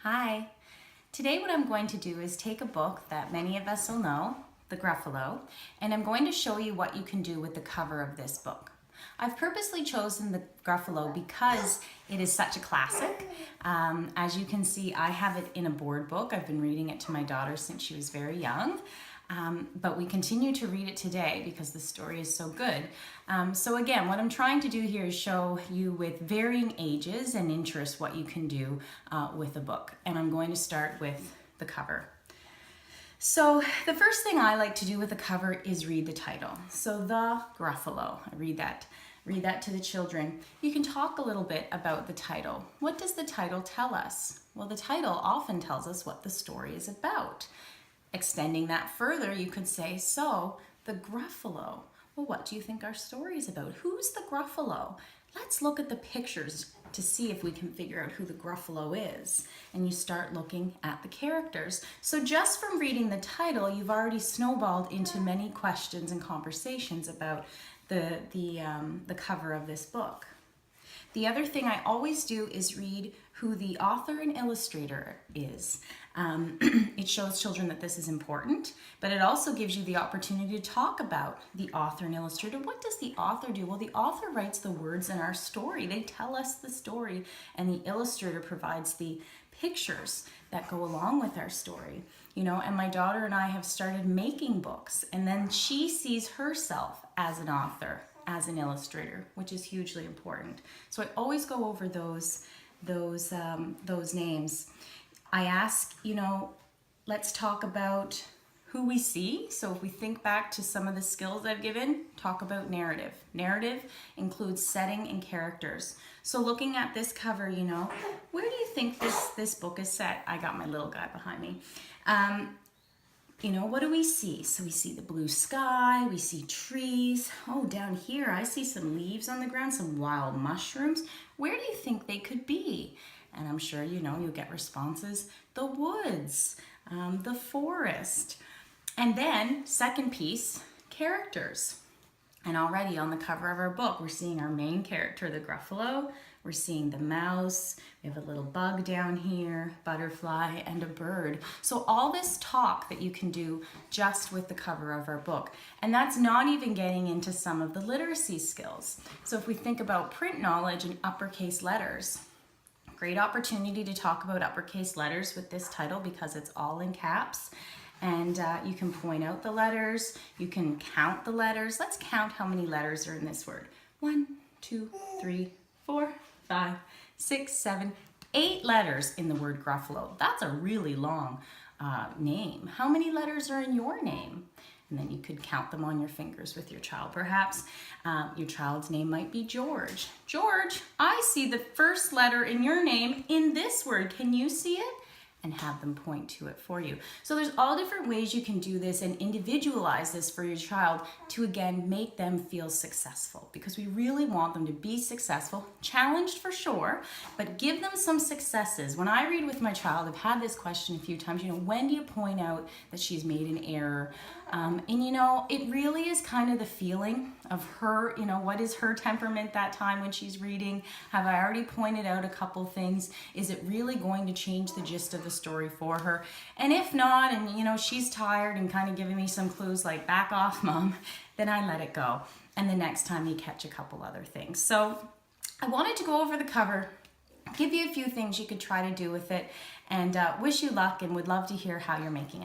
Hi. Today what I'm going to do is take a book that many of us will know, The Gruffalo, and I'm going to show you what you can do with the cover of this book. I've purposely chosen The Gruffalo because it is such a classic. As you can see, I have it in a board book. I've been reading it to my daughter since she was very young. But we continue to read it today because the story is so good. So again, what I'm trying to do here is show you with varying ages and interests what you can do with a book. And I'm going to start with the cover. So the first thing I like to do with the cover is read the title. So The Gruffalo, I read that to the children. You can talk a little bit about the title. What does the title tell us? Well, the title often tells us what the story is about. Extending that further, you could say, so, the Gruffalo. Well, what do you think our story is about? Who's the Gruffalo? Let's look at the pictures to see if we can figure out who the Gruffalo is. And you start looking at the characters. So just from reading the title, you've already snowballed into many questions and conversations about the cover of this book. The other thing I always do is read who the author and illustrator is. It shows children that this is important, but it also gives you the opportunity to talk about the author and illustrator. What does the author do? Well, the author writes the words in our story. They tell us the story, and the illustrator provides the pictures that go along with our story. You know, and my daughter and I have started making books, and then she sees herself as an author, as an illustrator, which is hugely important. So I always go over those names. I ask, let's talk about who we see. So if we think back to some of the skills I've given, talk about narrative. Narrative includes setting and characters. So looking at this cover, where do you think this book is set? I got my little guy behind me. What do we see? So we see the blue sky, we see trees. Oh, down here I see some leaves on the ground, some wild mushrooms. Where do you think they could be? And I'm sure you'll get responses. The woods, the forest. And then, second piece, characters. And already on the cover of our book, we're seeing our main character, the Gruffalo. We're seeing the mouse. We have a little bug down here, butterfly, and a bird. So all this talk that you can do just with the cover of our book. And that's not even getting into some of the literacy skills. So if we think about print knowledge and uppercase letters, great opportunity to talk about uppercase letters with this title because it's all in caps. And you can point out the letters, you can count the letters. Let's count how many letters are in this word. 1, 2, 3, 4, 5, 6, 7, 8 letters in the word Gruffalo. That's a really long name. How many letters are in your name? And then you could count them on your fingers with your child. Perhaps your child's name might be George. George, I see the first letter in your name in this word. Can you see it? And have them point to it for you. So there's all different ways you can do this and individualize this for your child to, again, make them feel successful, because we really want them to be successful, challenged for sure, but give them some successes. When I read with my child, I've had this question a few times, when do you point out that she's made an error? It really is kind of the feeling of her, what is her temperament that time when she's reading? Have I already pointed out a couple things? Is it really going to change the gist of the story for her? And if not, and she's tired and kind of giving me some clues like back off, Mom, then I let it go. And the next time you catch a couple other things. So I wanted to go over the cover, give you a few things you could try to do with it, and wish you luck, and would love to hear how you're making out.